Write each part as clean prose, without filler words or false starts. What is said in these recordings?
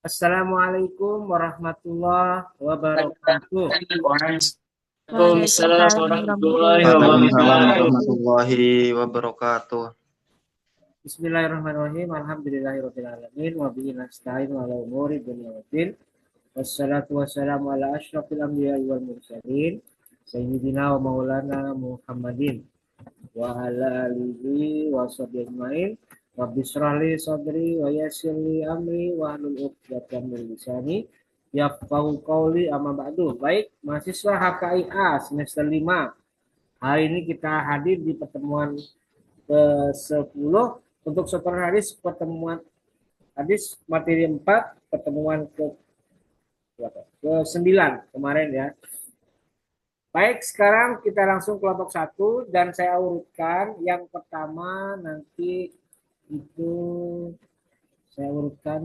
Assalamualaikum warahmatullahi wabarakatuh. Waalaikumsalam Waalaikumsalam warahmatullahi wabarakatuh. warahmatullahi wabarakatuh. Bismillahirrahmanirrahim. Alhamdulillahirabbil alamin wa bihi nasta'in ala umuri dunya waddin. Wassalatu wassalamu ala asyrafil anbiya'i wal mursalin sayyidina wa maulana Muhammadin wa ala alihi wa sahbihi ajmain. Rabbi shrah li sadri wa yassir li amri wa hlul 'uqdatam min lisani yafqahu qawli, amma ba'du. Baik, mahasiswa HKIA semester 5. Hari ini kita hadir di pertemuan ke-10 untuk setoran hadis, pertemuan hadis materi 4, pertemuan ke-9 kemarin ya. Baik, sekarang kita langsung kelompok 1 dan saya urutkan. Yang pertama nanti itu saya urutkan.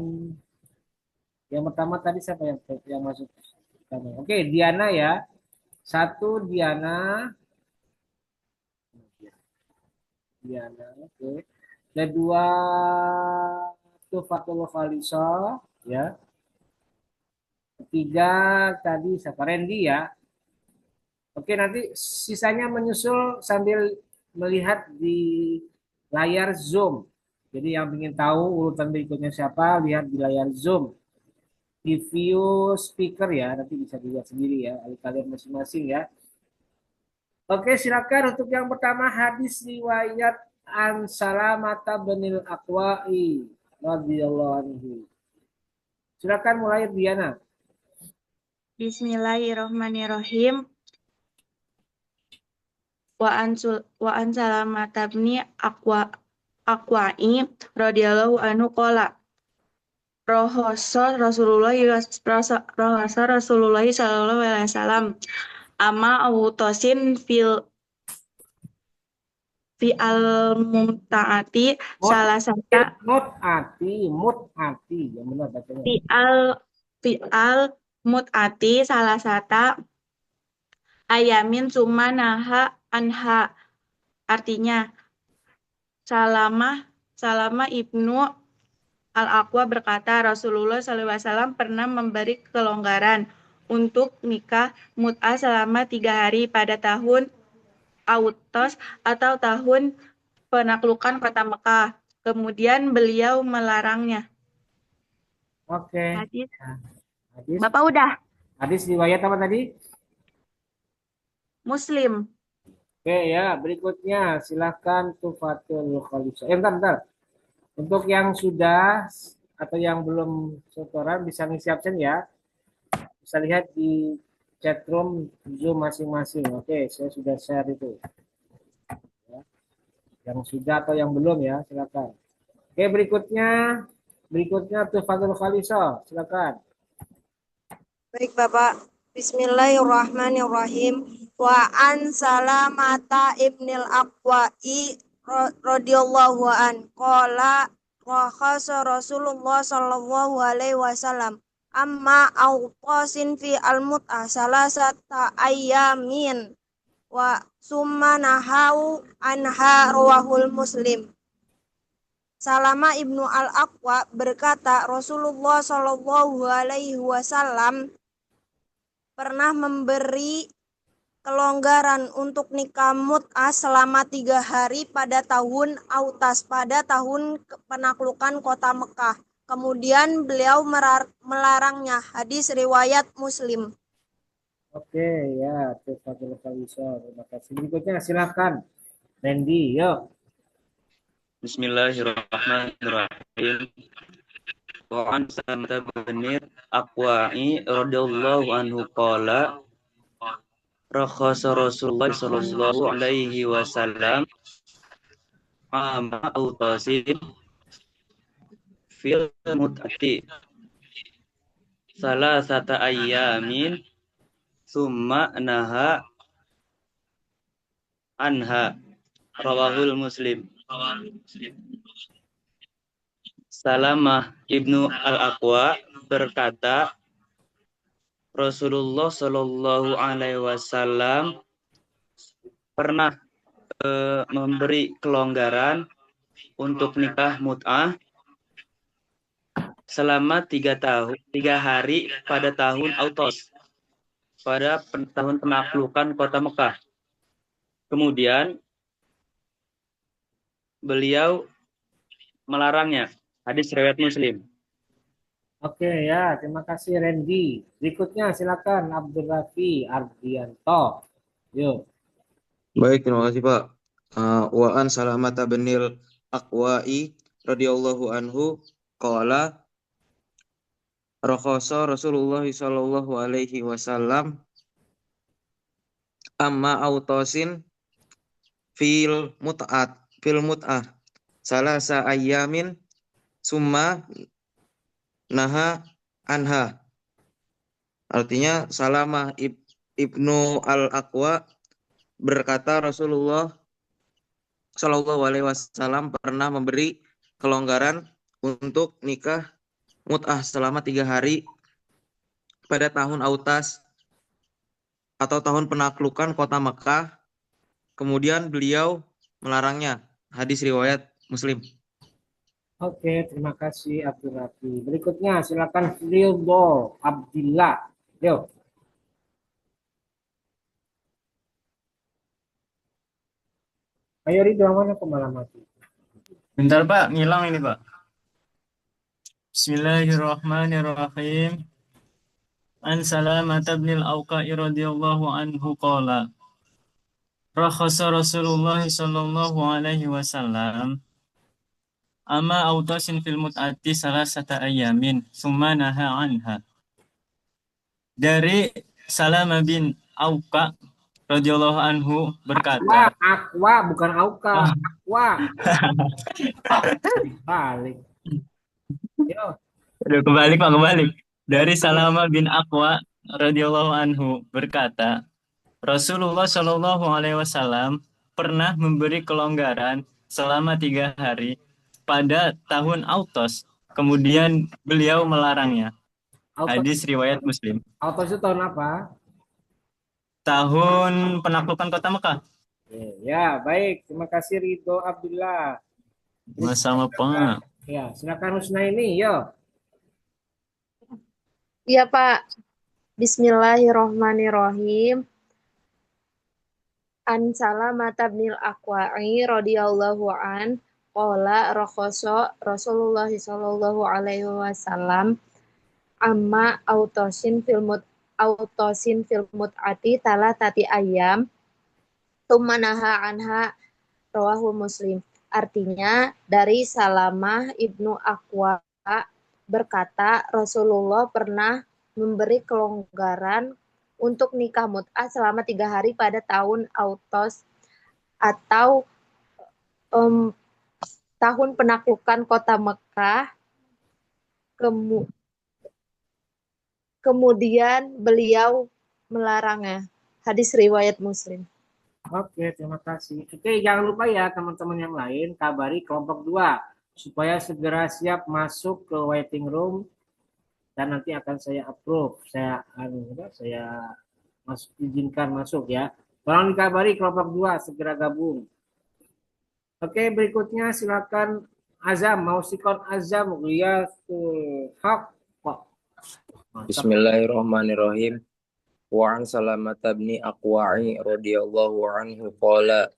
Yang pertama tadi siapa yang masuk? Oke, Diana ya. 1 Diana. Diana, oke. Kedua Tufatul Khalisah ya. Ketiga tadi siapa? Randy ya. Oke, nanti sisanya menyusul sambil melihat di layar Zoom. Jadi yang ingin tahu urutan berikutnya siapa, lihat di layar Zoom. Di view speaker ya, nanti bisa dilihat sendiri ya, kalian masing-masing ya. Oke, silakan untuk yang pertama hadis riwayat An Salamata binil Aqwa'i radhiyallahu anhu. Silakan mulai Diana. Bismillahirrahmanirrahim. Wa an Salamata bin Aqwa'i radhiyallahu anhu qala Rasulullah sallallahu alaihi wasallam amma awtasin fi al-mumtaati salah satu Mut'ati yang benar bacanya. fi al-mut'ati salah satu ayamin summa naha anha, artinya Salama ibnu Al-Aqwa berkata Rasulullah SAW pernah memberi kelonggaran untuk nikah mut'ah selama 3 hari pada tahun Autos atau tahun penaklukan kota Mekah. Kemudian beliau melarangnya. Oke. Hadis. Hadis. Bapak udah? Hadis riwayat apa tadi? Muslim. Oke ya, berikutnya silakan Tufatul Khalisah. Bentar. Untuk yang sudah atau yang belum setoran bisa ngisi absen ya. Bisa lihat di chatroom Zoom masing-masing. Oke, saya sudah share itu. Ya. Yang sudah atau yang belum ya, silakan. Oke, berikutnya Tufatul Khalisah, silakan. Baik Bapak, Bismillahirrahmanirrahim. Wa an Salamata ibnil Aqwa'i radhiyallahu an qala rakhasa Rasulullah sallallahu alaihi wasallam amma awqasin fi al-mut'ah salasata ayyamin wa summa nahau anha rawahul Muslim. Salama ibnu Al-Aqwa berkata Rasulullah Shallallahu alaihi wasallam pernah memberi kelonggaran untuk nikah mut'ah selama 3 hari pada tahun Autas, pada tahun penaklukan kota Mekah. Kemudian beliau melarangnya. Hadis riwayat Muslim. Oke ya, Tufatul Khalisah. Terima kasih. Berikutnya silakan Randy, yuk. Bismillahirrahmanirrahim. Wa an Salamata bin Aqwa'i radhiyallahu anhu qala rakhasa Rasulullah sallallahu alaihi wasallam amma awtasin fil mut'ati salasata ayyamin summa naha anha rawahul Muslim. Salamah ibnu Al-Aqwa berkata Rasulullah Shallallahu alaihi wasallam pernah memberi kelonggaran untuk nikah mut'ah selama 3 hari pada tahun Autos, pada tahun penaklukan kota Mekah. Kemudian beliau melarangnya. Hadis riwayat Muslim. Oke ya, terima kasih Randy. Berikutnya silakan Abdul Rafi Ardianto. Yuk. Baik, terima kasih Pak. Wa an Salamata binil Aqwa'i radhiyallahu anhu qala rakhasa Rasulullah sallallahu alaihi wasallam amma autosin fil mut'ah salasa ayyamin summa naha anha. Artinya Salamah ibnu al-Aqwa berkata Rasulullah Shallallahu Alaihi Wasallam pernah memberi kelonggaran untuk nikah mut'ah selama 3 hari pada tahun Autas atau tahun penaklukan kota Mekah. Kemudian beliau melarangnya. Hadis riwayat Muslim. Oke, terima kasih Abdul Rafi. Berikutnya silakan Ridho Abdillah. Yuk. Ayo Ridho, mana kok malah mati? Bentar Pak, ngilang ini Pak. Bismillahirrahmanirrahim. An Salamah bin al-Awqa'i radhiyallahu anhu qala rakhasa Rasulullah sallallahu alaihi wasallam amma autasin fil mut'ati salasata ayamin summa naha anha. Dari Salamah bin Awqa radhiyallahu anhu berkata, Aqua, bukan Auka. Aqua. Balik. Yuk. Aduh, kebalik Pak, kebalik. Dari Salamah bin Aqwa radhiyallahu anhu berkata, Rasulullah Shallallahu Alaihi Wasallam pernah memberi kelonggaran selama 3 hari pada tahun Autos. Kemudian beliau melarangnya. Auto, Hadis riwayat Muslim. auto itu tahun apa? Tahun penaklukan kota Mekah. Ya, baik. Terima kasih Ridho Abdullah. Sama Pak. Ya, silakan Husnaini, yuk. Iya Pak. Bismillahirrohmanirrohim. An Salamah bin al-Aqwa'i radhiyallahu an qala rakhasa Rasulullah sallallahu alaihi wasallam amma autosin fil mut'ati talatati ayam tumanaha anha rawahu Muslim. Artinya dari Salamah ibnu Aqwa berkata Rasulullah pernah memberi kelonggaran untuk nikah mut'ah selama 3 hari pada tahun Autos atau tahun penaklukan kota Mekah. Kemudian beliau melarangnya. Hadis riwayat Muslim. Oke, terima kasih. Oke, jangan lupa ya teman-teman yang lain kabari kelompok 2 supaya segera siap masuk ke waiting room dan nanti akan saya approve. Saya izinkan masuk ya. Tolong dikabari kelompok 2 segera gabung. Oke, berikutnya silakan Azam, mau sikon Azam Riyasul Haq. Bismillahirrahmanirrahim. Wa an Salamata bin Aqwa'i radhiyallahu anhu qala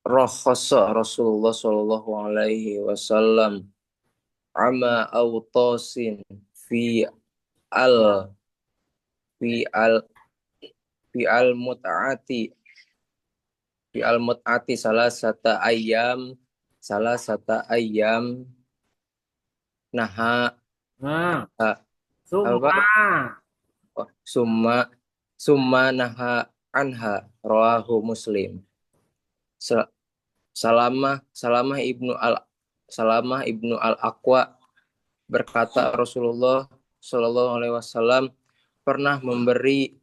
rakhasa Rasulullah sallallahu alaihi wasallam ama autasin al fi al fi al mut'ati salasata ayyam naha summa naha anha rawahu Muslim. Salamah ibnu al-Aqwa berkata Rasulullah Shallallahu Alaihi Wasallam pernah memberi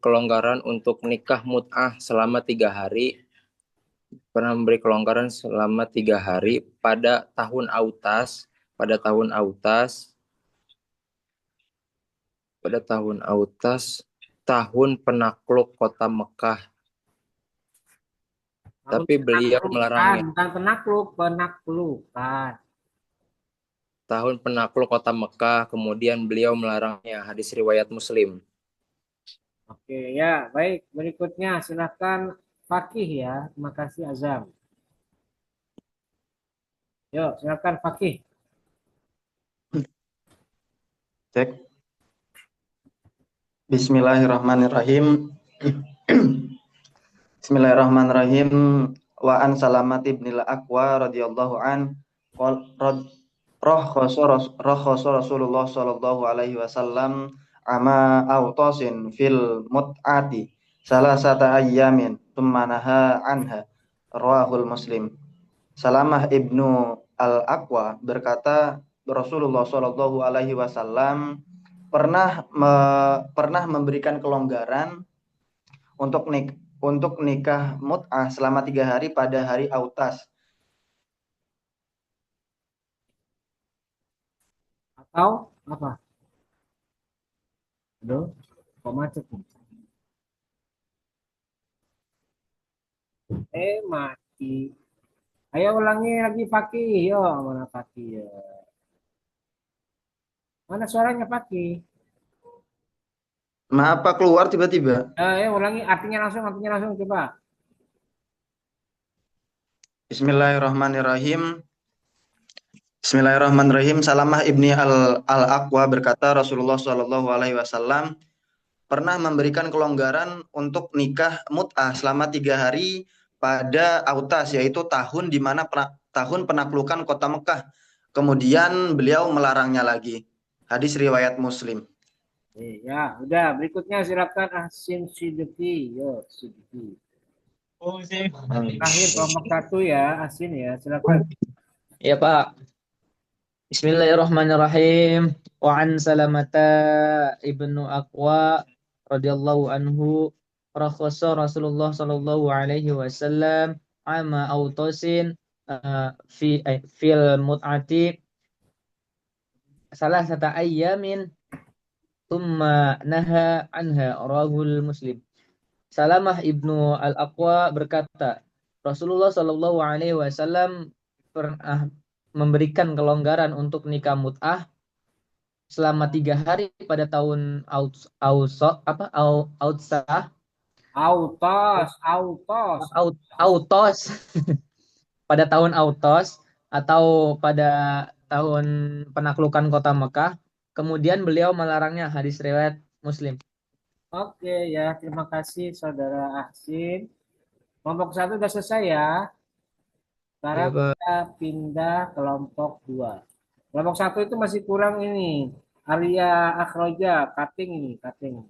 kelonggaran untuk nikah mut'ah selama 3 hari. Pernah memberi kelonggaran selama 3 hari pada tahun Autas, tahun penakluk kota Mekah. Tahun Tapi beliau penaklukan, melarangnya. bukan penakluk, penaklukan. Tahun penakluk kota Mekah, kemudian beliau melarangnya. Hadis riwayat Muslim. Oke, ya, baik. Berikutnya silakan Fakih ya. Terima kasih Azam. Yuk, silakan Fakih. Cek. Bismillahirrahmanirrahim. Bismillahirrahmanirrahim. Wa an Salamat ibnil Aqwa radhiyallahu an qol rakhasa Rasulullah sallallahu alaihi wasallam ama autasin fil mut'ati salasata ayyamin thumma naha anha rawahul Muslim. Salamah ibnu al-Aqwa berkata Rasulullah sallallahu alaihi wasallam pernah memberikan kelonggaran untuk nikah mut'ah selama 3 hari pada hari Autas. Atau apa? Aduh, kok macet nih? Mati. Ayo ulangi lagi Fakih. Yo, mana Fakih ya? Mana suaranya Fakih? Maaf Pak, keluar tiba-tiba. Ulangi artinya langsung coba. Bismillahirrahmanirrahim. Bismillahirrahmanirrahim. Salamah ibni al-Aqwa berkata Rasulullah Shallallahu alaihi wasallam pernah memberikan kelonggaran untuk nikah mut'ah selama 3 hari pada Autas, yaitu tahun di mana tahun penaklukan kota Mekah. Kemudian beliau melarangnya lagi. Hadis riwayat Muslim. Ya, udah. Berikutnya silakan Ahsin Sidiki. Yo, Sidiki. Terakhir kelompok 1 ya, Ahsin ya. Silakan. Ya Pak. Bismillahirrahmanirrahim. Wa an Salamata ibnu Aqwa radhiyallahu anhu rakhasa Rasulullah sallallahu alaihi wasallam ama autasin fil mut'ati salah satu ayyamin thumma naha anha rawahul Muslim. Salamah ibnu al-Aqwa berkata, Rasulullah sallallahu alaihi wasallam pernah memberikan kelonggaran untuk nikah mut'ah selama 3 hari pada tahun Autos pada tahun Autos atau pada tahun penaklukan kota Mekah. Kemudian beliau melarangnya. Hadis riwayat Muslim. Oke ya, terima kasih Saudara Ahsin. Kelompok 1 sudah selesai ya. Sekarang kita pindah kelompok 2. Kelompok 1 itu masih kurang ini. Alia Akhroja, cutting ini, cutting.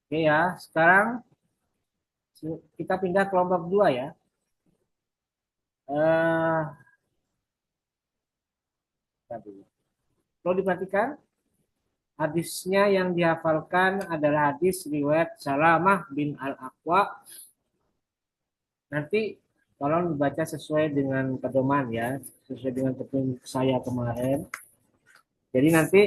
Oke ya, sekarang kita pindah kelompok 2 ya. Perlu diperhatikan, hadisnya yang dihafalkan adalah hadis riwayat Salamah bin al-Aqwa. Nanti tolong dibaca sesuai dengan pedoman ya, sesuai dengan petunjuk saya kemarin. Jadi nanti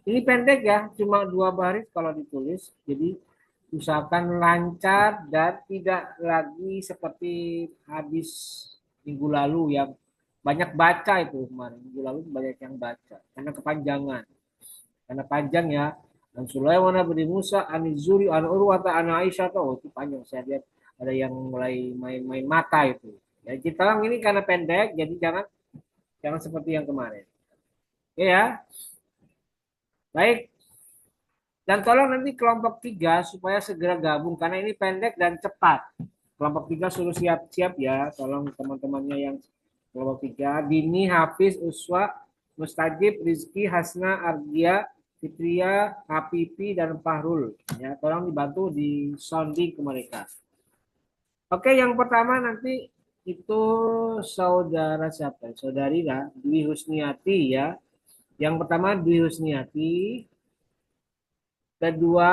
ini pendek ya, cuma 2 baris kalau ditulis. Jadi usahakan lancar dan tidak lagi seperti hadis minggu lalu yang banyak baca itu kemarin. Minggu lalu banyak yang baca karena kepanjangan. Karena panjang ya. Dan Sulaiman bin Musa, An-Zuri, An-Urwata, An-Aisyah, itu panjang. Saya lihat ada yang mulai main-main mata itu. Ya, kita ini karena pendek, jadi jangan seperti yang kemarin. Oke ya. Baik. Dan tolong nanti kelompok 3 supaya segera gabung karena ini pendek dan cepat. Kelompok 3 suruh siap-siap ya. Tolong teman-temannya yang kelompok 3. Dini, Hafiz, Uswa, Mustajib, Rizki, Hasna, Argia, Fitria, Hapipi, dan Fahrul. Ya, tolong dibantu di sounding ke mereka. Oke, yang pertama nanti itu saudara siapa? Saudari lah, Dwi Husniati ya. Yang pertama Dwi Husniati. Kedua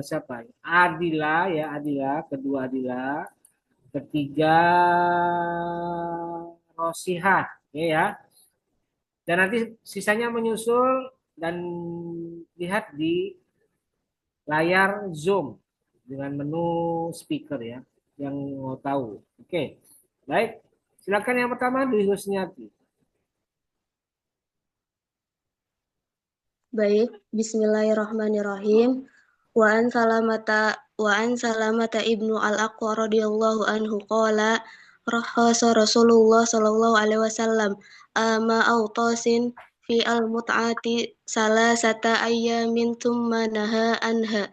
siapa? Adila ya, Adila. Kedua Adila. Ketiga Rosihah ya. Dan nanti sisanya menyusul dan lihat di layar Zoom dengan menu speaker ya, yang mau tahu. Oke, baik. Silakan yang pertama Dwi Husniati. Baik, Bismillahirrahmanirrahim. Wa an salamata ibnu al-Aqwa radhiyallahu anhu qala rahasa Rasulullah sallallahu alaihi wasallam ama autasin fi al-mut'ati salasata ayyamin thumma naha anha.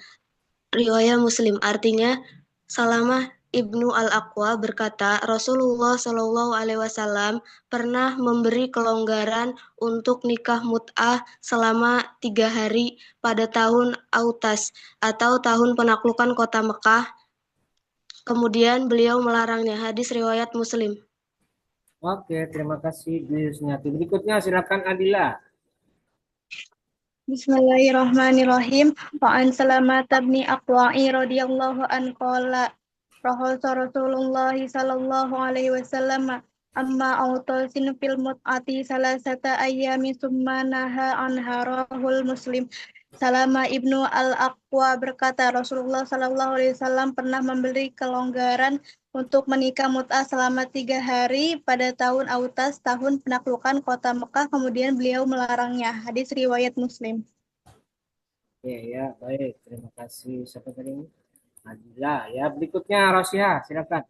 Riwayat Muslim, artinya Salamah Ibnu Al-Aqwa berkata, Rasulullah Shallallahu Alaihi Wasallam pernah memberi kelonggaran untuk nikah mut'ah selama 3 hari pada tahun Autas atau tahun penaklukan kota Mekah. Kemudian beliau melarangnya. Hadis riwayat Muslim. Oke, terima kasih Dwi Husniati. Berikutnya silakan Adila. Bismillahirrahmanirrahim. Wa an Salamah bin Aqwa'i radhiyallahu an qala rahasa Rasulullah sallallahu alaihi wasallam amma autasin fil mut'ati salasata ayyami summa naha anha rahul Muslim. Salama Ibnu Al-Aqwa berkata, Rasulullah sallallahu alaihi wasallam pernah memberi kelonggaran untuk menikah mut'ah selama 3 hari pada tahun Autas, tahun penaklukan kota Mekah, kemudian beliau melarangnya. Hadis riwayat Muslim. Ya, baik. Terima kasih. Siapa tadi? Adila. Ya, berikutnya Rosia, silakan.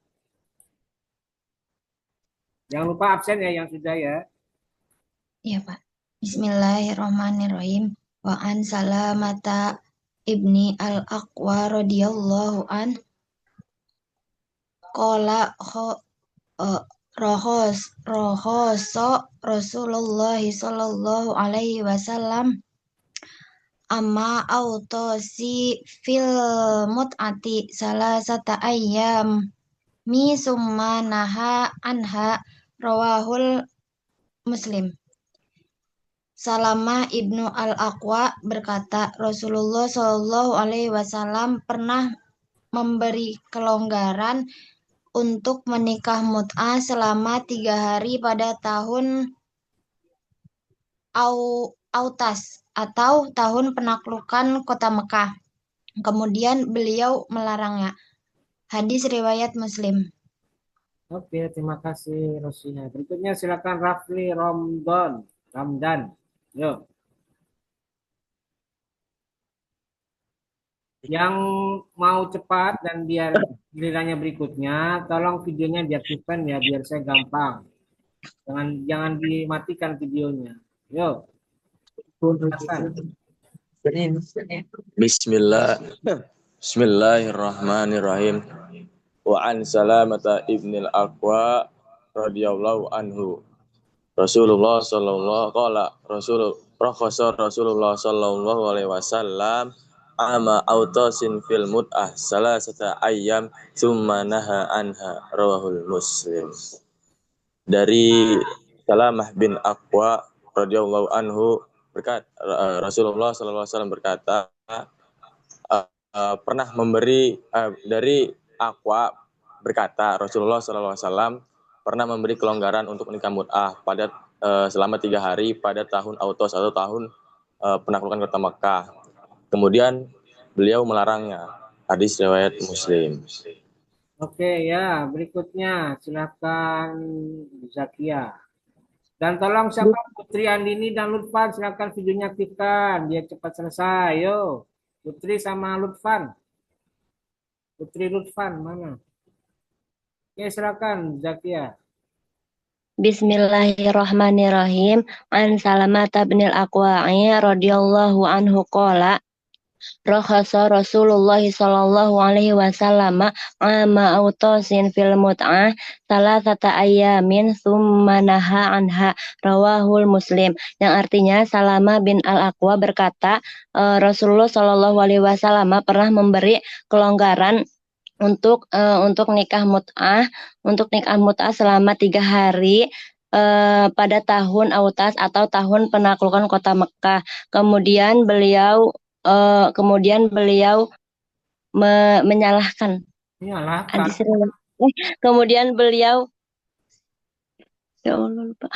Jangan lupa absen ya yang sudah ya. Iya, Pak. Bismillahirrahmanirrahim. Wa an Salamata ibni al-Aqwa radhiyallahu an qala rohoso Rasulullah sallallahu alaihi wasallam amma autosi fil mut'ati salasata ayyam mi summa naha anha rawahul Muslim. Salamah Ibnu Al-Aqwa berkata, Rasulullah Shallallahu Alaihi Wasallam pernah memberi kelonggaran untuk menikah mut'ah selama 3 hari pada tahun Autas atau tahun penaklukan kota Mekah. Kemudian beliau melarangnya. Hadis riwayat Muslim. Oke, terima kasih Rosia. Berikutnya silakan Rafli Ramdan. Yuk. Yang mau cepat dan biar gilirannya berikutnya, tolong videonya diaktifkan ya biar saya gampang. Jangan dimatikan videonya. Yuk. Bismillahirrahmanirrahim. Wa an Salamata ibnil Aqwa radhiyallahu anhu. Rasulullah sallallahu Rasulullah sallallahu alaihi wasallam ama autasin fil mut'ah salasata ayyam thumma naha anha rawahul Muslim. Dari Salamah bin Aqwa radhiyallahu anhu berkata, Rasulullah sallallahu alaihi wasallam berkata, pernah memberi dari Aqwa berkata, Rasulullah sallallahu alaihi wasallam pernah memberi kelonggaran untuk nikah mut'ah pada selama 3 hari pada tahun Autos atau tahun penaklukan kota Mekah. Kemudian beliau melarangnya. Hadis riwayat Muslim. Oke ya, berikutnya silakan Zakia. Dan tolong siapa Putri Andini dan Lutfan silakan videonya aktifkan biar cepat selesai. Yo, Putri sama Lutfan. Putri Lutfan mana? Oke, silakan Zakia. Bismillahirrahmanirrahim. An Salamata bin al-Aqwa'i radhiyallahu anhu qala rakhasa Rasulullah sallallahu alaihi wasallam ama autasin fil mut'ah salasata ayyamin tsumma naha anha rawahul Muslim. Yang artinya Salamah bin al-Aqwa berkata, Rasulullah sallallahu alaihi wasallam pernah memberi kelonggaran untuk nikah mut'ah selama 3 hari pada tahun Autas atau tahun penaklukan kota Mekah. Kemudian beliau menyalahkan. Kemudian beliau, ya Allah lupa.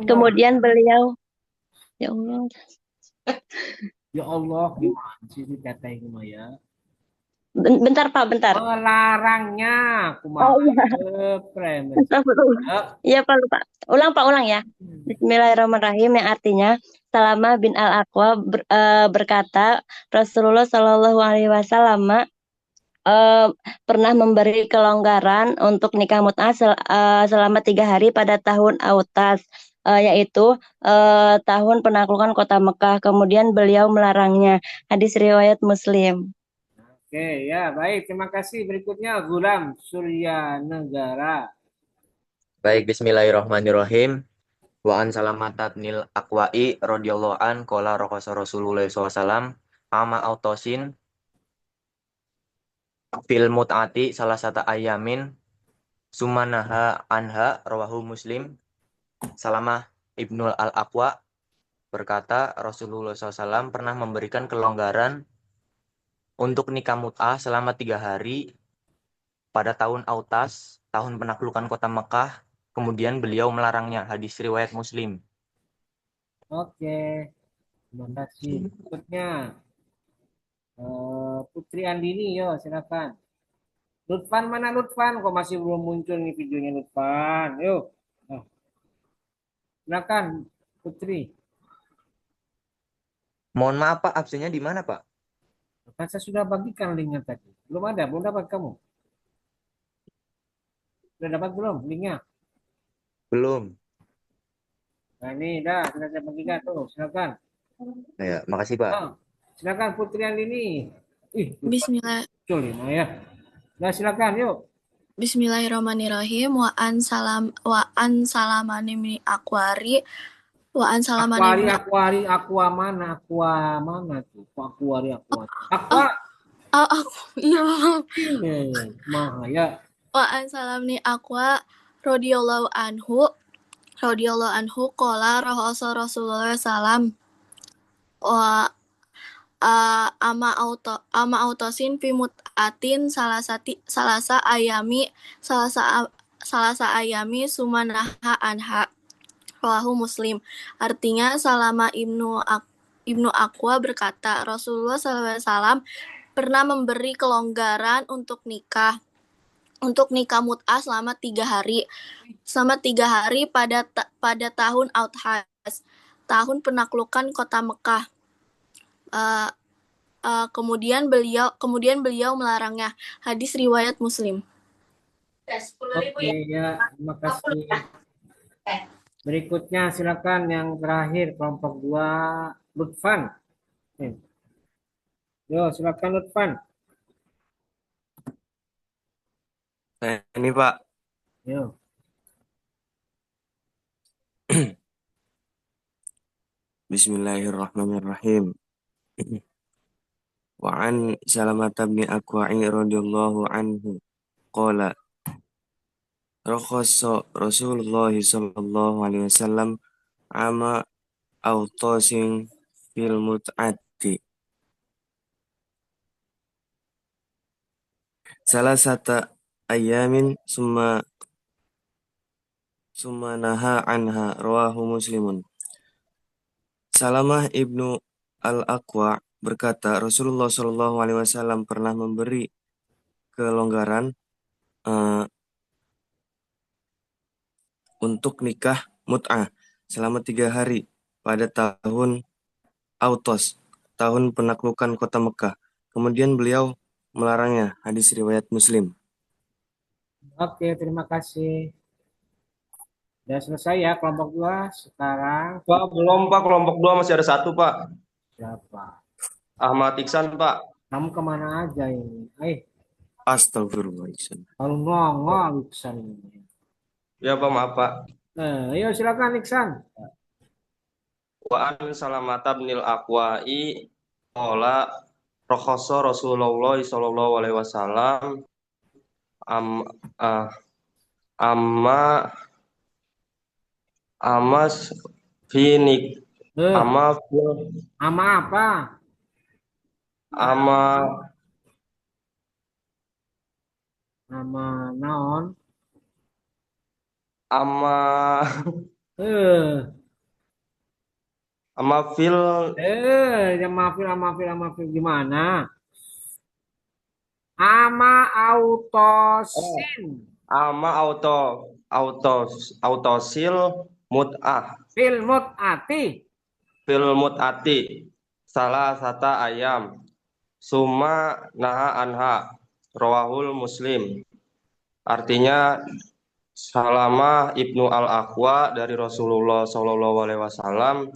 Kemudian beliau, ya Allah, Ya Allah, gimana sih kata ini mah ya? bentar Pak, bentar. Melarangnya, Oh kumaha iya, premen. astagfirullah. Ya. Iya Pak, lupa. Ulang Pak, ulang ya. Bismillahirrahmanirrahim, yang artinya Salama bin Al-Aqwa berkata Rasulullah Shallallahu Alaihi Wasallam pernah memberi kelonggaran untuk nikah mut'ah selama 3 hari pada tahun Autas, yaitu tahun penaklukan kota Mekah. Kemudian beliau melarangnya. Hadis riwayat Muslim. Oke, ya baik. Terima kasih. Berikutnya Gulam Surya Negara. Baik, bismillahirrahmanirrahim. Wa an Salamata binil Aqwa'i radhiyallahu an qala Rasulullah SAW ama autosin fil mut'ati salah satu ayamin sumanaha anha rawahu Muslim. Salamah Ibnu Al-Aqwa berkata Rasulullah SAW pernah memberikan kelonggaran untuk nikah mut'ah selama 3 hari pada tahun Autas, tahun penaklukan kota Mekah. Kemudian beliau melarangnya. Hadis riwayat Muslim. Oke, terima kasih. Berikutnya Putri Andini, yo silakan. Lutfan mana Lutfan? Kok masih belum muncul nih videonya Lutfan? Yuk, silakan Putri. Mohon maaf Pak, absennya di mana Pak? Kan saya sudah bagikan linknya tadi. Belum ada, belum dapat kamu. Sudah dapat belum linknya? Belum. Nah ini dah, sudah saya bagikan tuh. Silakan. Ya, makasih Pak. Oh, silakan Putri Andini. Bismillah. Muncul ini ya. Nah silakan yuk. Bismillahirrahmanirrahim. Wa an salamani min akwari. Wa an salamani min Aqua mana tuh? Aqua. iya. Maha ya. Wa an salamni akwa radhiyallahu anhu qala Rasulullah salam wa ama autosin fi mut'atin salasa ayami sumanaha anha rawahu Muslim. Artinya Salama Ibnu Aqwa berkata Rasulullah SAW pernah memberi kelonggaran untuk nikah mut'ah selama 3 hari pada tahun Autas, tahun penaklukan kota Mekah. Kemudian beliau melarangnya. Hadis riwayat Muslim. Oke ya, terima kasih. Berikutnya silakan yang terakhir kelompok 2 Lutfan. Yo silakan Lutfan. Ini Pak. Yo. Bismillahirrahmanirrahim. Wa an Salamata bin Aqwa'i radhiyallahu anhu qala rakhasa Rasulullah sallallahu alaihi wasallam ama autosin fil mut'ati salah satu ayamin sumanaha anha rawahu Muslimun. Salamah Ibnu Al-Aqwa berkata Rasulullah Shallallahu Alaihi Wasallam pernah memberi kelonggaran untuk nikah mut'ah selama 3 hari pada tahun Autos, tahun penaklukan kota Mekah. Kemudian beliau melarangnya. Hadis riwayat Muslim. Oke, terima kasih. Sudah selesai ya kelompok 2 sekarang. Pak, belum Pak, kelompok 2 masih ada 1 Pak. Siapa? Ahmad Iksan Pak. Kamu kemana aja ini? Astagfirullah. Kalau nongol Iksan ini. Ya Pak, maaf Pak. Ayo silakan Iksan. Wa an Salamata binil Aqwa'i qala rakhasa Rasulullah sallallahu alaihi wasallam amas finik ama apa? Nama naon? Eh, Amafil yang maafil gimana? Ama autosin. ama autosil mut'ah Fil mut'ati. fil mut'ati salah sata ayam summa naha anha rawahul Muslim. Artinya Salamah Ibnu Al-Aqwa dari Rasulullah Shallallahu Alaihi Wasallam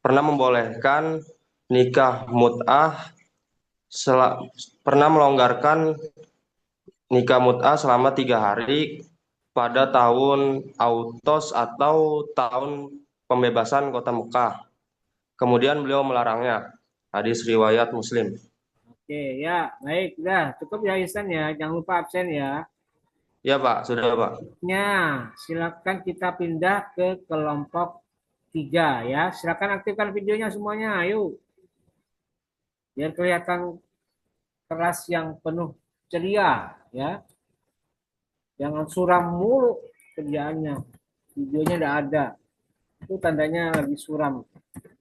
pernah membolehkan nikah mut'ah pernah melonggarkan nikah mut'ah selama 3 hari pada tahun Autos atau tahun pembebasan kota Mekah. Kemudian beliau melarangnya. Hadis riwayat Muslim. Oke, ya, baik, udah cukup ya Ihsan ya, jangan lupa absen ya. Ya Pak, sudah Pak. Silakan kita pindah ke kelompok 3 ya. Silakan aktifkan videonya semuanya, ayo. Biar kelihatan kelas yang penuh ceria ya. Jangan suram mulu kerjaannya. Videonya tidak ada. Itu tandanya lagi suram.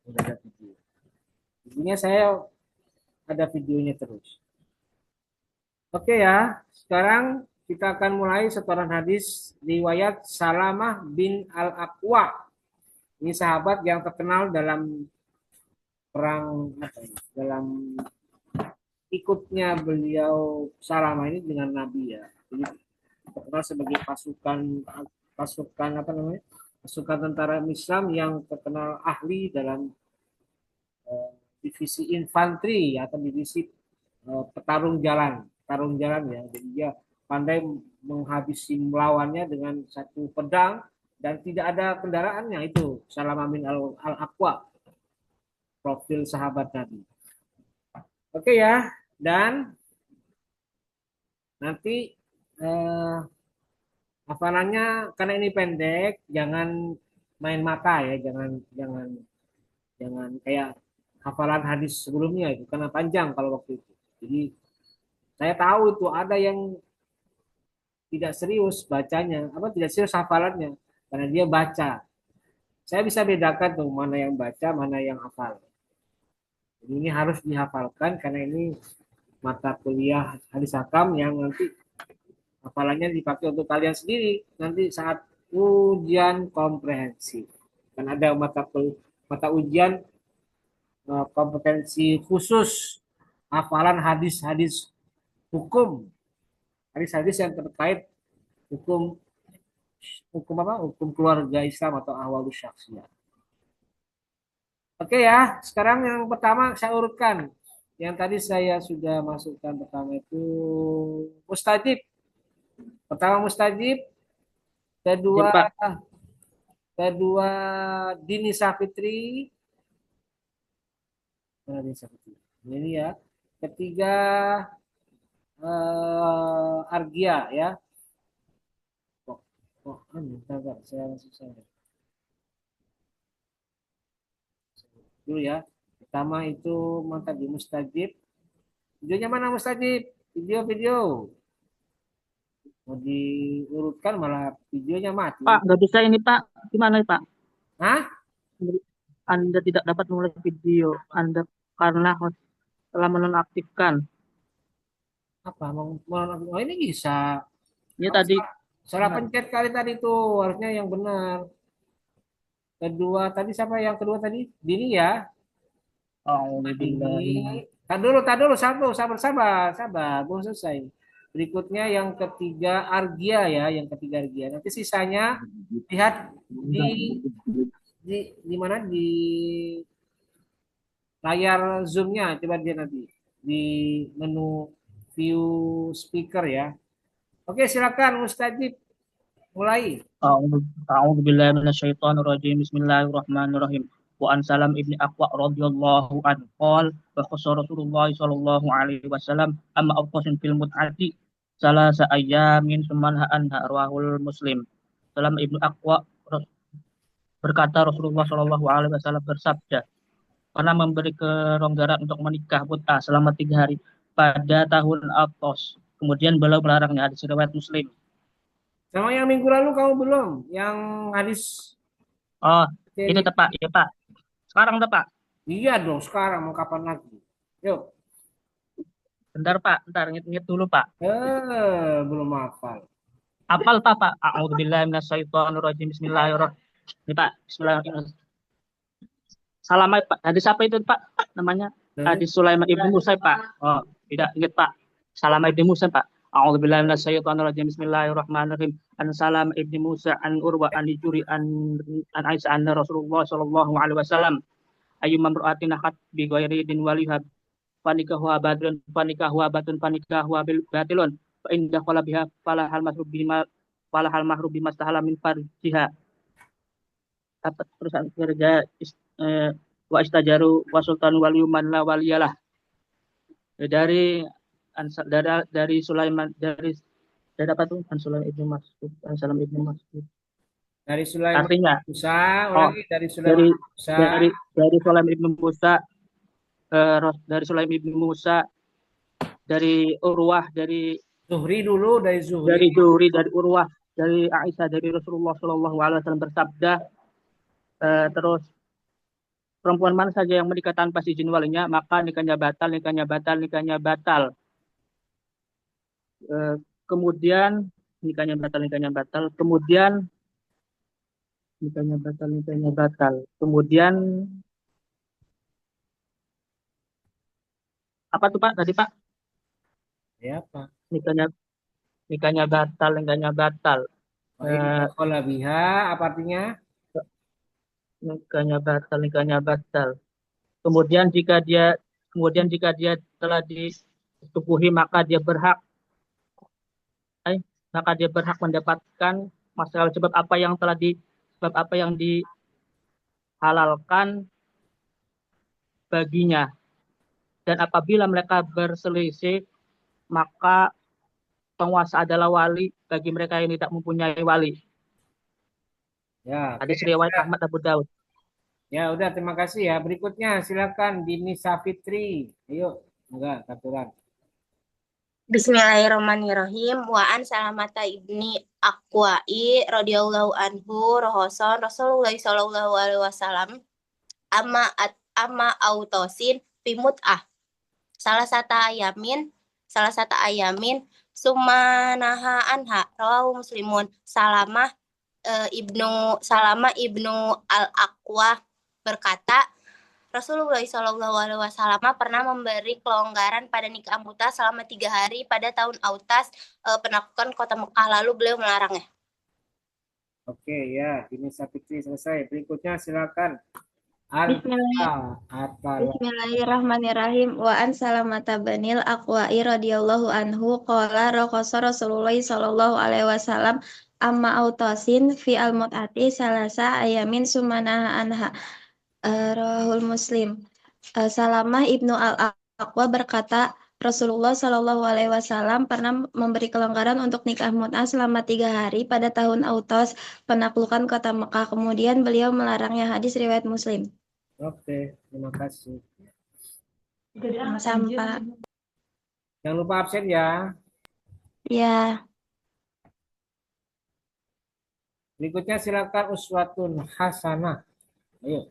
Tidak ada video. Intinya saya ada videonya terus. Oke ya, sekarang kita akan mulai setoran hadis riwayat Salamah bin Al-Aqwa. Ini sahabat yang terkenal dalam perang dalam ikutnya beliau Salamah ini dengan Nabi ya. Jadi terkenal sebagai pasukan tentara Islam yang terkenal ahli dalam divisi infanteri atau divisi petarung jalan ya. Jadi dia pandai menghabisi melawannya dengan satu pedang dan tidak ada kendaraannya. Itu Salamah bin Al-Aqwa, profil sahabat Nabi. Oke ya, dan nanti hafalannya karena ini pendek, jangan main mata ya, jangan kayak hafalan hadis sebelumnya itu karena panjang kalau waktu itu. Jadi saya tahu itu ada yang tidak serius bacanya, tidak serius hafalannya karena dia baca. Saya bisa bedakan tuh mana yang baca, mana yang hafal. Jadi ini harus dihafalkan karena ini mata kuliah hadis hakam yang nanti hafalannya dipakai untuk kalian sendiri nanti saat ujian komprehensif. Kan ada mata ujian kompetensi khusus hafalan hadis-hadis hukum, hadis-hadis yang terkait hukum keluarga Islam atau ahwalus syakhsiyah. Oke ya, sekarang yang pertama saya urutkan. Yang tadi saya sudah masukkan pertama itu mustajib. Pertama mustajib, kedua Dini Safitri. Ini ya. Ketiga Argia ya. Saya dulu ya. Pertama itu tadi mustajib. Videonya mana mustajib? Video. Mau diurutkan malah videonya mati. Pak, nggak bisa ini Pak. Gimana Pak? Hah? Anda tidak dapat mulai video Anda karena telah menonaktifkan. Apa? Oh, ini bisa. Ini tadi. Salah pencet kali tadi tuh. Harusnya yang benar. Kedua tadi siapa yang kedua tadi? Dini ya? Oh, Dini. Tak dulu. Sabar. Belum selesai. Berikutnya yang ketiga Argia ya, Nanti sisanya lihat di mana di layar Zoom-nya, coba dia nanti di menu view speaker ya. Oke, silakan Mustajib mulai. A'udzubillahi minasyaitonirrajim. Bismillahirrahmanirrahim. Wa an Salam ibni Aqwa radhiyallahu anhu qala wa khassa Rasulullah sallallahu alaihi wasallam amma awqasin fil mut'ati salasa ayyamin summanha anha rawahul Muslim. Salam ibnu Aqwa berkata Rasulullah sallallahu alaihi wasallam bersabda, pernah memberi kelonggaran untuk menikah mut'ah selama 3 hari pada tahun Autos. Kemudian beliau melarangnya, hadis riwayat Muslim. Sama yang minggu lalu kamu belum? Yang hadis Oh, itu Jadi, Pak. Iya, Pak. Sekarang Pak. iya dong, sekarang mau kapan lagi? Yuk. Bentar, Pak. Bentar, inget dulu, Pak. Belum hafal. Apal, Pak. A'udzubillahi minasyaitonirrajim. Bismillahirrahmanirrahim. Ini, Pak. Bismillahirrahmanirrahim. Salamai, Pak. Hadis apa itu, Pak? Namanya? Hadis Sulaiman ibnu Musa, Pak. Oh, tidak ingat, Pak. Salamai ibnu Musa, Pak. A'udzubillahi minasyaitonirrajim. Bismillahirrahmanirrahim. An Salam ibnu Musa an Urwa an Juri an Aisyah anna Rasulullah sallallahu alaihi wasallam ayyuma imra'atin akhat bi ghairi din walihab fanikahu badrun fanikahu batun fanikahu bil batilun fa in dakhala biha fala hal mahru bima stahala min farjiha. Dapat perusahaan kerja wa istajaru wa sultan waliyuman la waliyalah. Dari Sulaiman dari apa tuh? An Sulaiman ibnu Mas'ud, An Salam ibnu Mas'ud. Dari Sulaiman Artinya, Musa, ulangi dari Sulaiman Musa. Dari Sulaiman ibnu Musa, dari Sulaiman ibnu Musa, dari Urwah, dari Zuhri dulu, dari Zuhri. Dari Zuhri, dari Urwah, dari Aisyah, dari Rasulullah Shallallahu Alaihi Wasallam bersabda, terus perempuan mana saja yang menikah tanpa izin walinya, maka nikahnya batal, nikahnya batal, nikahnya batal. Kemudian nikahnya batal, nikahnya batal. Kemudian nikahnya batal, nikahnya batal. Kemudian apa tuh Pak tadi Pak? Ya Pak. Nikahnya batal, nikahnya batal. Kalau biha apa artinya? Nikahnya batal, nikahnya batal. Kemudian jika dia telah disetubuhi maka dia berhak mendapatkan masalah sebab apa yang dihalalkan baginya. Dan apabila mereka berselisih, maka penguasa adalah wali bagi mereka yang tidak mempunyai wali. Ya. Hadis riwayat Ahmad Abu Daud. Ya udah, terima kasih ya. Berikutnya silakan Dini Safitri. Ayo, enggak aturan. Bismillahirrahmanirrahim. Wa an Salamata ibni Aqwa'i radhiyallahu anhu rahoson Rasulullah sallallahu alaihi wasallam amma autosin fi mut'ah. Salah satu ayamin sumanaha anha rawahu Muslimun. Salama ibnu al-Aqwa berkata, Rasulullah Shallallahu Alaihi Wasallam pernah memberi kelonggaran pada nikah mut'ah selama 3 hari pada tahun Autas penaklukan kota Mekah, lalu beliau melarangnya. Oke ya, ini Sapitri selesai. Berikutnya silakan. Bismillahirrahmanirrahim. Wa an Salamata banil Aqwa'i radhiyallahu anhu qala raqasa Rasulullah sallallahu alaihi wasallam amma autasin fi al-mut'ati salasa ayamin sumanaha anha. Rawahul Muslim. Salamah ibnu al-Aqwa berkata, Rasulullah Shallallahu Alaihi Wasallam pernah memberi kelonggaran untuk nikah mut'ah selama 3 hari pada tahun Autos penaklukan kota Mekah. Kemudian beliau melarangnya. Hadis riwayat Muslim. Oke, terima kasih. Sampai. Jangan lupa absen ya. Ya. Berikutnya silakan Uswatun Hasanah. Ayo.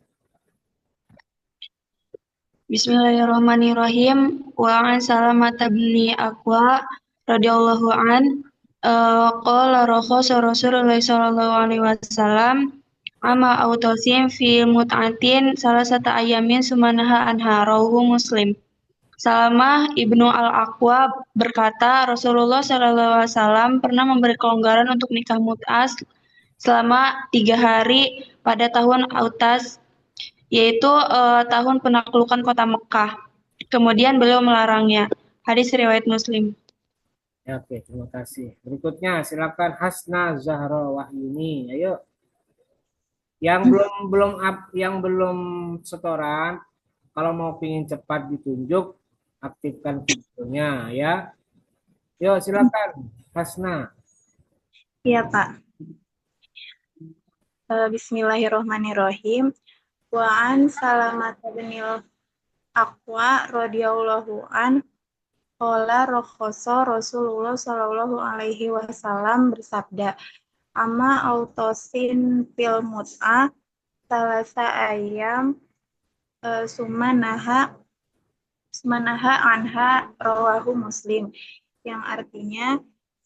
Bismillahirrahmanirrahim. Wa an Salamata bin Aqwa radhiyallahu an qala rakhasa Rasulullah sallallahu alaihi wasallam ama autosim fi mut'atin salah satu ayamin sumanaha anha rawahu Muslim. Salamah ibnu al-Aqwa berkata, Rasulullah sallallahu alaihi wasallam pernah memberi kelonggaran untuk nikah mut'ah selama 3 hari pada tahun Autas, yaitu tahun penaklukan kota Mekah. Kemudian beliau melarangnya. Hadis riwayat Muslim. Ya, oke, terima kasih. Berikutnya silakan Hasna Zahra Wahyuni. Ayo. Yang belum setoran, kalau mau pingin cepat ditunjuk, aktifkan videonya ya. Yuk silakan Hasna. Iya Pak. Bismillahirrahmanirrahim. Wa an Salamata binil Aqwa radhiyallahu an qala rakhasa Rasulullah sallallahu alaihi wasallam bersabda, Ama autosin fil mut'ah salasa ayam sumanaha anha rawahu Muslim, yang artinya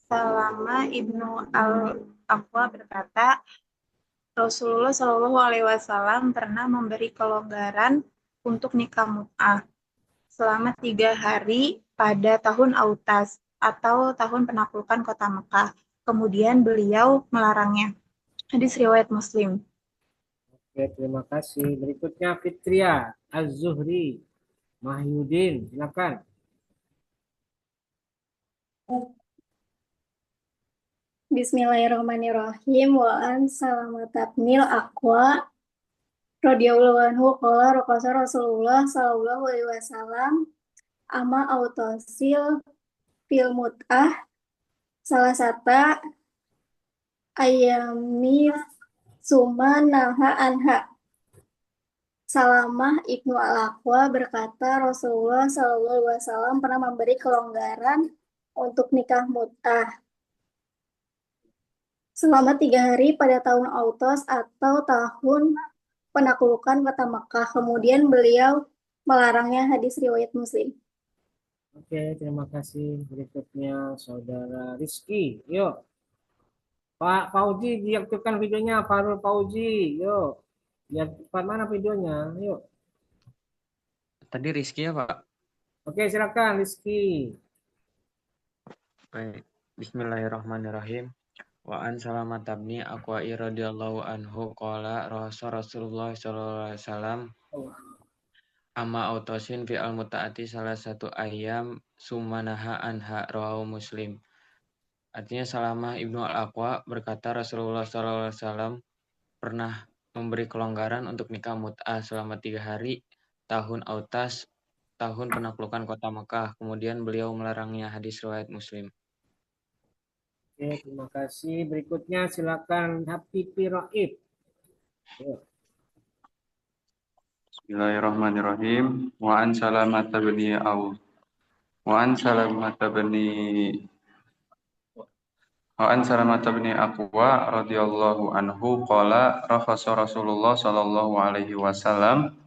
Salama Ibnu Al-Aqwa berkata, Rasulullah Shallallahu Alaihi Wasallam pernah memberi kelonggaran untuk nikah mut'ah selama 3 hari pada tahun Autas atau tahun penaklukan kota Mekah. Kemudian beliau melarangnya. Hadis riwayat Muslim. Oke, terima kasih. Berikutnya Fitria Az-Zuhri Mahyudin, silakan. Bismillahirrahmanirrahim. Wa an Salamatabnil Aqwa radhiyallahu anhu qala raqasa Rasulullah sallallahu alaihi wasallam ama autosil fil mut'ah salah satu ayami sumanaha anha. Salamah Ibnu Al-Aqwa berkata Rasulullah sallallahu alaihi wasallam pernah memberi kelonggaran untuk nikah mut'ah selama 3 hari pada tahun Autos atau tahun penaklukan kota Mekah. Kemudian beliau melarangnya. Hadis riwayat Muslim. Oke, terima kasih. Berikutnya Saudara Rizky. Yuk. Pak Fauzi, diaktifkan videonya. Farul Fauzi. Yuk. Lihat mana videonya. Yuk. Tadi Rizky ya, Pak? Oke, silakan Rizky. Baik. Bismillahirrahmanirrahim. Wa an Salamat bin Aqwa'i radhiyallahu anhu qala Rasulullah sallallahu alaihi wasallam amma autosin fi al-muta'ati salah satu ayam sumanaha anha rawahu Muslim. Artinya Salamah Ibnu Al-Aqwa berkata Rasulullah sallallahu alaihi wasallam pernah memberi kelonggaran untuk nikah mut'ah selama 3 hari tahun Autas, tahun penaklukan kota Mekah. Kemudian beliau melarangnya. Hadis riwayat Muslim. Oke, terima kasih. Berikutnya silakan Habibi Raib. Bismillahirrahmanirrahim. Wa an Salamata bin Aqwa radhiyallahu anhu qala rakhasa Rasulullah sallallahu alaihi wasallam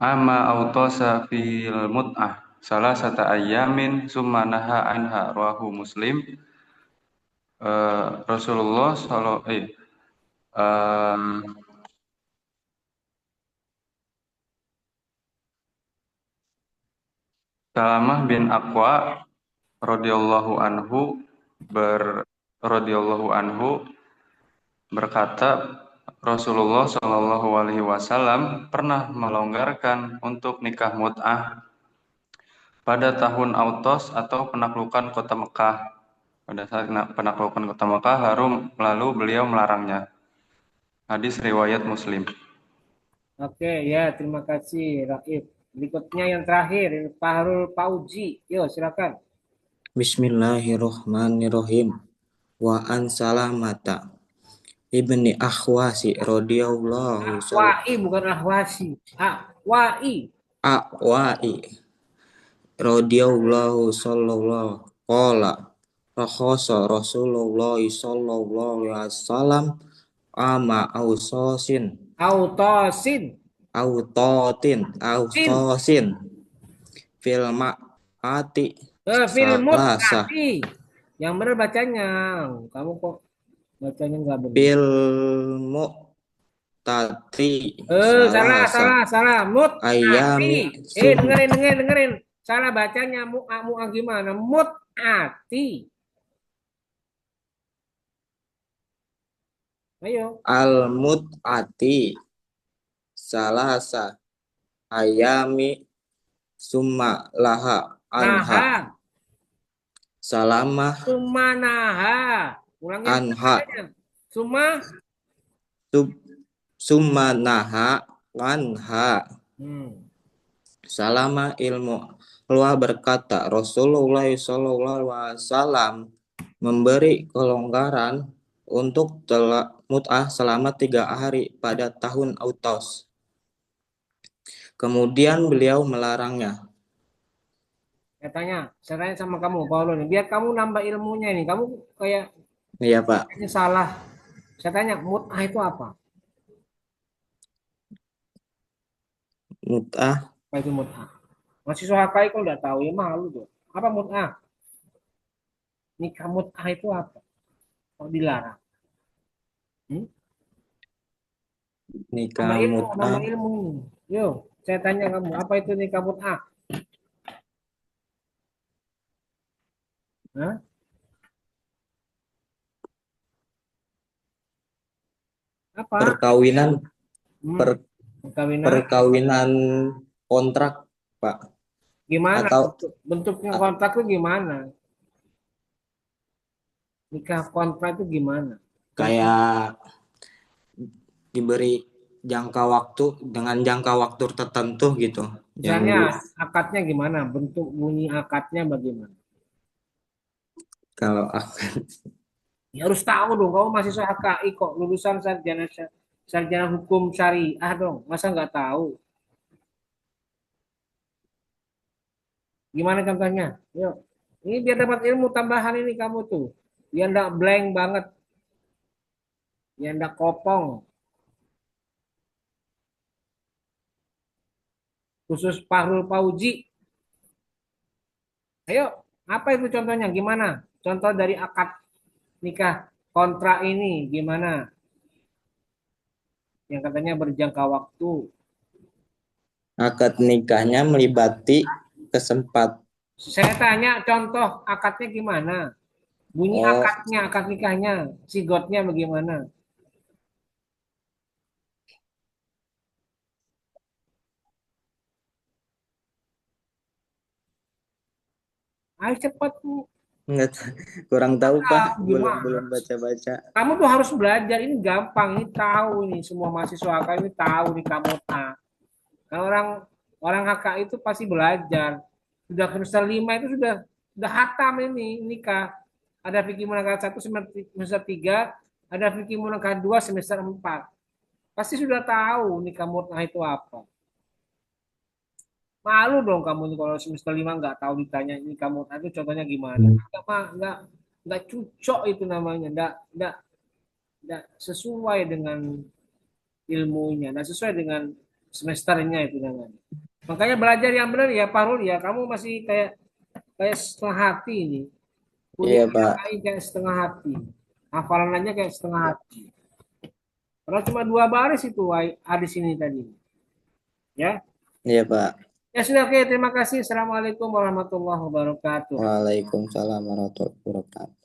ama autosa fil mut'ah salah satu ayamin sumanaha anha rawahu Muslim. Rasulullah Salamah bin Aqwa radhiyallahu anhu berkata Rasulullah Shallallahu alaihi wasallam pernah melonggarkan untuk nikah mut'ah pada tahun Autos atau penaklukan kota Mekah. Pada saat penaklukan kota Mekah lalu beliau melarangnya. Hadis riwayat Muslim. Oke, ya, terima kasih Raib. Berikutnya yang terakhir, Farul Fauzi. Yo, silakan. Bismillahirrahmanirrahim. Wa an Salamata ibni Akhwasi radhiyallahu Wa'i bukan Ahwasi. Wa'i radhiyallahu sallallahu qala rakhasa Rasulullah sallallahu alaihi wasallam ama autosin fil ma'ati mut'ati. Yang benar bacanya. Kamu kok bacanya nggak benar. Bil mu'tati. Salah. Mut'ati. Dengerin. Salah bacanya mu'a gimana? Mut'ati. Ayo. Al mut'ati salasa ayami summa laha anha. Salamah Sumanaha. Ulangnya anha. Sumanaha anha. Salama ilmu Allah berkata Rasulullah SAW memberi kelonggaran untuk mut'ah selama 3 hari pada tahun Autos. Kemudian beliau melarangnya. Saya tanya sama kamu, Paulo nih, biar kamu nambah ilmunya ini. Kamu kayak Iya, Pak. kayaknya salah. Saya tanya, mut'ah itu apa? Mut'ah, Apa itu mut'ah? Mahasiswa HKI kalau nggak tahu ya malu tuh. Apa mut'ah? Nikah mut'ah itu apa? Kok dilarang? nikah Nambah mut'ah, ilmu. Yo, saya tanya kamu, apa itu nikah mut'ah? Hah? Apa? perkawinan, Perkawinan. perkawinan kontrak, Pak. Gimana? Atau Bentuknya kontrak itu gimana? Nikah kontrak itu gimana? kayak diberi jangka waktu dengan jangka waktu tertentu gitu. Misalnya akadnya gimana? Bentuk bunyi akadnya bagaimana? Kalau akad, Ya harus tahu dong. Kamu mahasiswa HKI kok, lulusan sarjana hukum syariah dong. Masa nggak tahu? Gimana contohnya? Yuk. Ini biar dapat ilmu tambahan ini kamu tuh. Biar nggak blank banget. Biar nggak kopong. Khusus Fahrul Fauzi. Ayo, apa itu contohnya? Gimana? Contoh dari akad nikah kontrak ini gimana? Yang katanya berjangka waktu. akad nikahnya melibati Saya tanya contoh akadnya gimana? Bunyi akadnya, akad nikahnya, sigotnya bagaimana? Ayo cepat Bu. kurang tahu, Pak. Gimana? Belum baca-baca. Kamu tuh harus belajar, ini gampang, ini tahu ini semua mahasiswa HK ini tahu nih kamu tahu. Kalau orang HK itu pasti belajar. Sudah semester 5 itu sudah hatam ini nikah. Ada fikih munakahat 1 semester 3, ada fikih munakahat 2 semester 4. Pasti sudah tahu nikah mut'ah itu apa. Malu dong kamu nih kalau semester 5 nggak tahu ditanya nikah mut'ah itu contohnya gimana. Nggak cocok itu namanya. Nggak sesuai dengan ilmunya, nggak sesuai dengan semesternya itu namanya. Makanya belajar yang benar ya Parul ya. Kamu masih kayak setengah hati ini. Iya, Pak. Kayak setengah hati. Hafalannya kayak setengah hati. Karena cuma 2 baris itu hadis ini tadi. Ya. Iya, Pak. Ya sudah, oke. Terima kasih. Assalamualaikum warahmatullahi wabarakatuh. Waalaikumsalam warahmatullahi wabarakatuh.